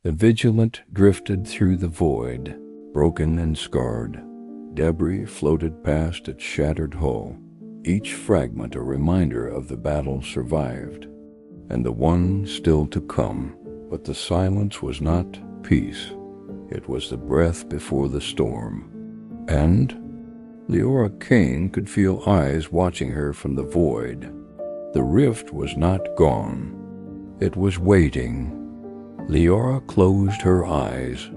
The Vigilant drifted through the void, broken and scarred. Debris floated past its shattered hull, each fragment a reminder of the battle survived, and the one still to come. But the silence was not peace. It was the breath before the storm. And Liora Kane could feel eyes watching her from the void. The rift was not gone. It was waiting. Liora closed her eyes.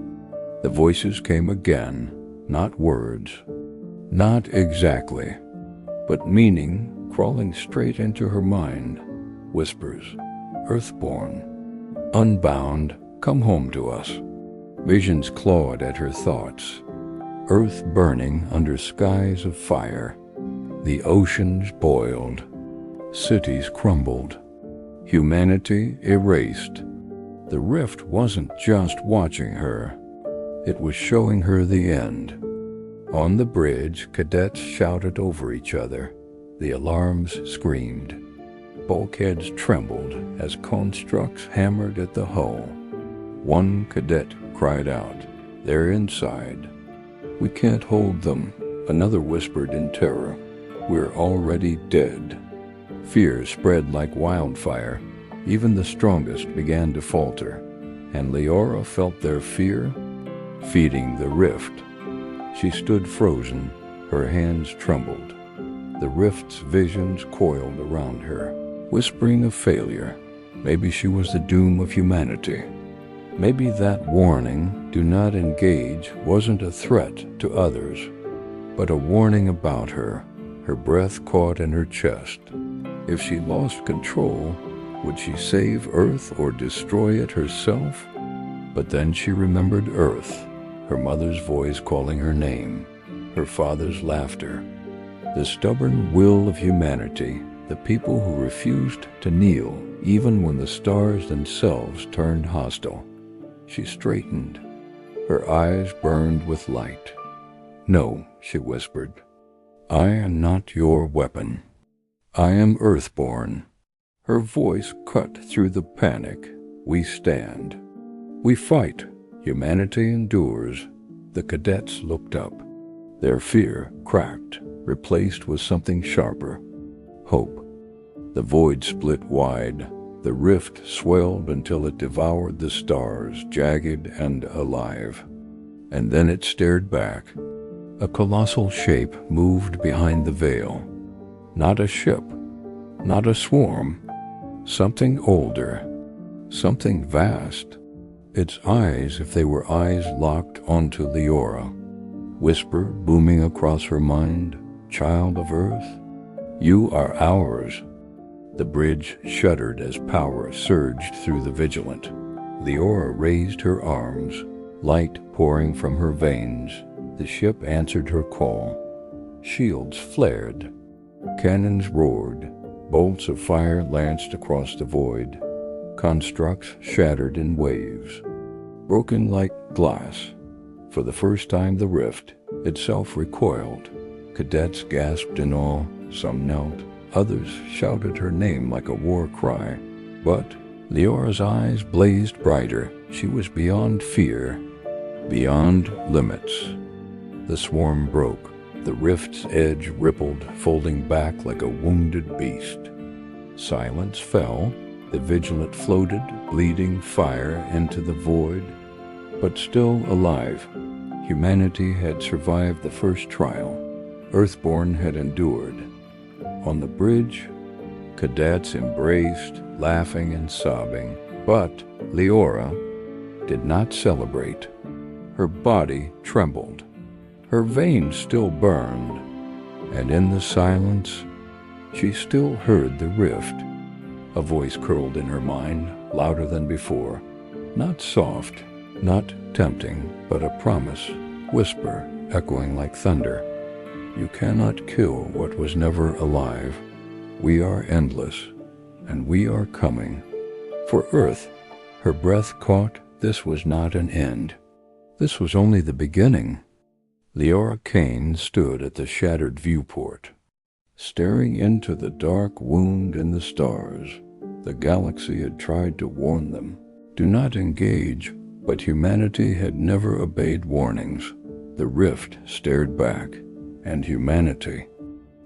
The voices came again, not words, not exactly, but meaning crawling straight into her mind. Whispers, Earthborn, unbound, come home to us. Visions clawed at her thoughts. Earth burning under skies of fire. The oceans boiled. Cities crumbled. Humanity erased. The rift wasn't just watching her. It was showing her the end. On the bridge, cadets shouted over each other. The alarms screamed. Bulkheads trembled as constructs hammered at the hull. One cadet cried out, "They're inside." "We can't hold them," another whispered in terror. "We're already dead." Fear spread like wildfire. Even the strongest began to falter, and Liora felt their fear feeding the rift. She stood frozen, her hands trembled. The rift's visions coiled around her, whispering of failure. Maybe she was the doom of humanity. Maybe that warning, "Do not engage," wasn't a threat to others, but a warning about her. Her breath caught in her chest. If she lost control, would she save Earth or destroy it herself? But then she remembered Earth, her mother's voice calling her name, her father's laughter, the stubborn will of humanity, the people who refused to kneel even when the stars themselves turned hostile. She straightened. Her eyes burned with light. "No," she whispered. "I am not your weapon. I am Earthborn." Her voice cut through the panic. "We stand. We fight. Humanity endures." The cadets looked up. Their fear cracked, replaced with something sharper. Hope. The void split wide. The rift swelled until it devoured the stars, jagged and alive. And then it stared back. A colossal shape moved behind the veil. Not a ship, not a swarm. Something older, something vast. Its eyes, if they were eyes, locked onto Liora. Whisper booming across her mind, "Child of Earth, you are ours." The bridge shuddered as power surged through the Vigilant. Liora raised her arms, light pouring from her veins. The ship answered her call. Shields flared. Cannons roared. Bolts of fire lanced across the void. Constructs shattered in waves, broken like glass. For the first time the rift itself recoiled. Cadets gasped in awe, some knelt, others shouted her name like a war cry. But Liora's eyes blazed brighter. She was beyond fear, beyond limits. The swarm broke. The rift's edge rippled, folding back like a wounded beast. Silence fell. The Vigilant floated, bleeding fire into the void, but still alive. Humanity had survived the first trial. Earthborn had endured. On the bridge, cadets embraced, laughing and sobbing. But Liora did not celebrate. Her body trembled. Her veins still burned, and in the silence, she still heard the rift. A voice curled in her mind, louder than before. Not soft, not tempting, but a promise, whisper echoing like thunder. "You cannot kill what was never alive. We are endless, and we are coming." For Earth, her breath caught, this was not an end. This was only the beginning. Liora Kane stood at the shattered viewport, staring into the dark wound in the stars. The galaxy had tried to warn them. Do not engage. But humanity had never obeyed warnings. The rift stared back, and humanity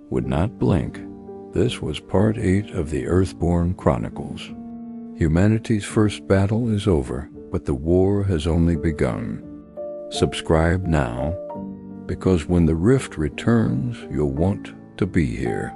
would not blink. This was Part 8 of the Earthborn Chronicles. Humanity's first battle is over, but the war has only begun. Subscribe now, because when the rift returns, you'll want to be here.